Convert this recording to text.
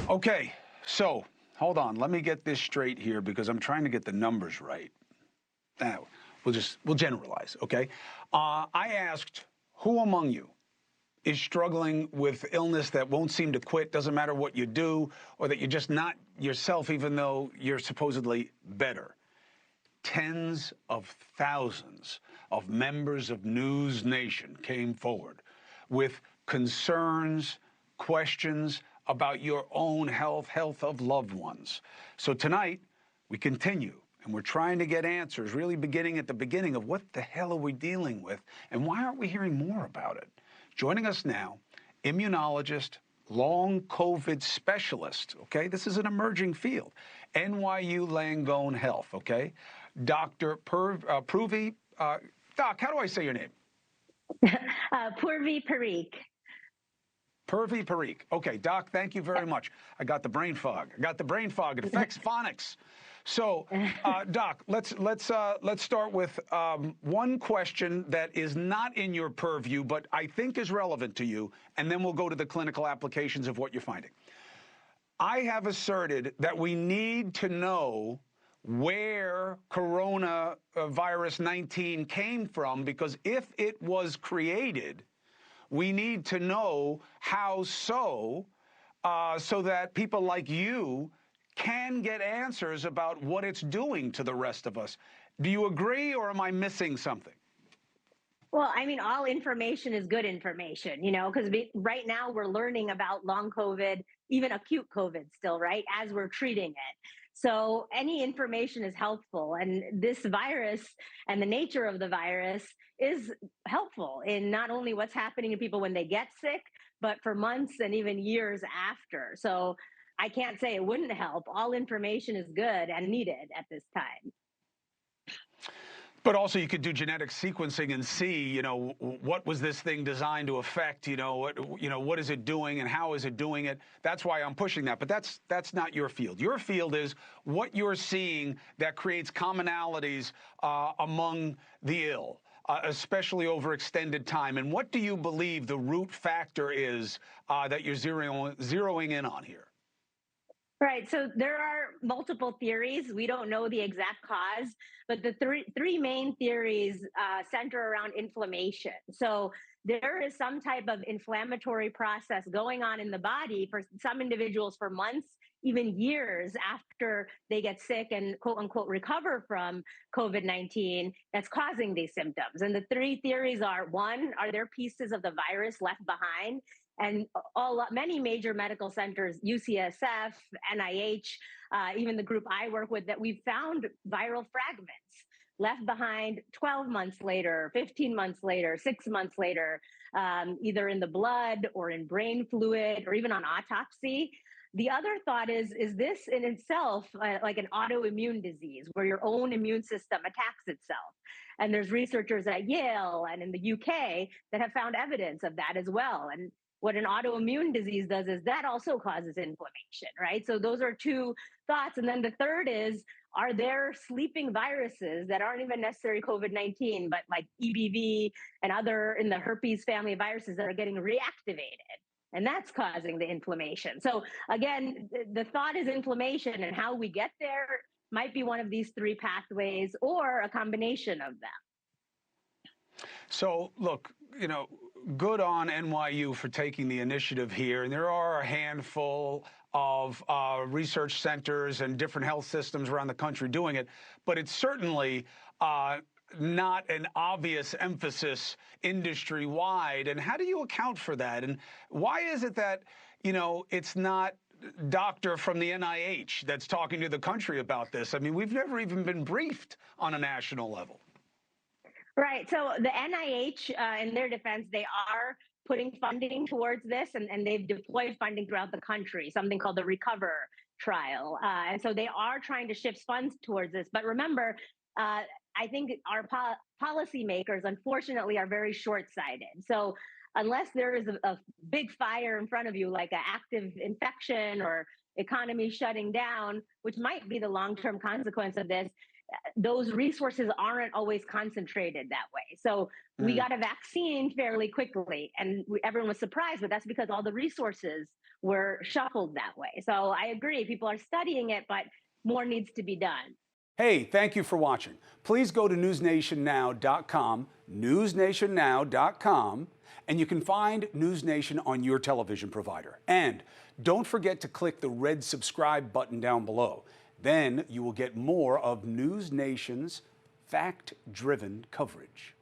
Okay, so hold on. Let me get this straight here because I'm trying to get the numbers right. Now, we'll generalize, okay? I asked who among you is struggling with illness that won't seem to quit, doesn't matter what you do, or that you're just not yourself even though you're supposedly better. Tens of thousands of members of NewsNation came forward with concerns, questions about your own health of loved ones. So tonight, we continue, and we're trying to get answers, really beginning at the beginning of what the hell are we dealing with, and why aren't we hearing more about it? Joining us now, immunologist, long COVID specialist, okay? This is an emerging field. NYU Langone Health, okay? Dr. Purvi, Doc, how do I say your name? Purvi Parikh. Purvi Parikh. Okay, Doc, thank you very much. I got the brain fog. It affects phonics. So, Doc, let's start with one question that is not in your purview, but I think is relevant to you, and then we'll go to the clinical applications of what you're finding. I have asserted that we need to know where coronavirus 19 came from, because if it was created, we need to know how so that people like you can get answers about what it's doing to the rest of us. Do you agree, or am I missing something? Well, I mean, all information is good information, because right now we're learning about long COVID, even acute COVID still, right, as we're treating it. So any information is helpful. And this virus and the nature of the virus is helpful in not only what's happening to people when they get sick, but for months and even years after. So I can't say it wouldn't help. All information is good and needed at this time. But also you could do genetic sequencing and see, what was this thing designed to affect, what is it doing and how is it doing it? That's why I'm pushing that. But that's not your field. Your field is what you're seeing that creates commonalities among the ill, especially over extended time. And what do you believe the root factor is that you're zeroing in on here? Right. So there are multiple theories. We don't know the exact cause, but the three main theories center around inflammation. So there is some type of inflammatory process going on in the body for some individuals for months, even years after they get sick and quote unquote recover from COVID-19 that's causing these symptoms. And the three theories are: one, are there pieces of the virus left behind? And many major medical centers, UCSF, NIH, even the group I work with, that we've found viral fragments left behind 12 months later, 15 months later, 6 months later, either in the blood or in brain fluid or even on autopsy. The other thought is this in itself like an autoimmune disease where your own immune system attacks itself? And there's researchers at Yale and in the UK that have found evidence of that as well. And what an autoimmune disease does is that also causes inflammation, right? So those are two thoughts. And then the third is, are there sleeping viruses that aren't even necessarily COVID-19, but like EBV and other in the herpes family of viruses that are getting reactivated? And that's causing the inflammation. So again, the thought is inflammation, and how we get there might be one of these three pathways or a combination of them. So look, good on NYU for taking the initiative here. And there are a handful of research centers and different health systems around the country doing it. But it's certainly not an obvious emphasis industry-wide. And how do you account for that? And why is it that, it's not doctor from the NIH that's talking to the country about this? I mean, we've never even been briefed on a national level. Right. So the NIH, in their defense, they are putting funding towards this, and they've deployed funding throughout the country, something called the Recover trial. And so they are trying to shift funds towards this. But remember, I think our policymakers, unfortunately, are very short-sighted. So unless there is a big fire in front of you, like an active infection or economy shutting down, which might be the long-term consequence of this, those resources aren't always concentrated that way. So we got a vaccine fairly quickly, and everyone was surprised, but that's because all the resources were shuffled that way. So I agree, people are studying it, but more needs to be done. Hey, thank you for watching. Please go to newsnationnow.com, newsnationnow.com, and you can find News Nation on your television provider. And don't forget to click the red subscribe button down below. Then you will get more of News Nation's fact-driven coverage.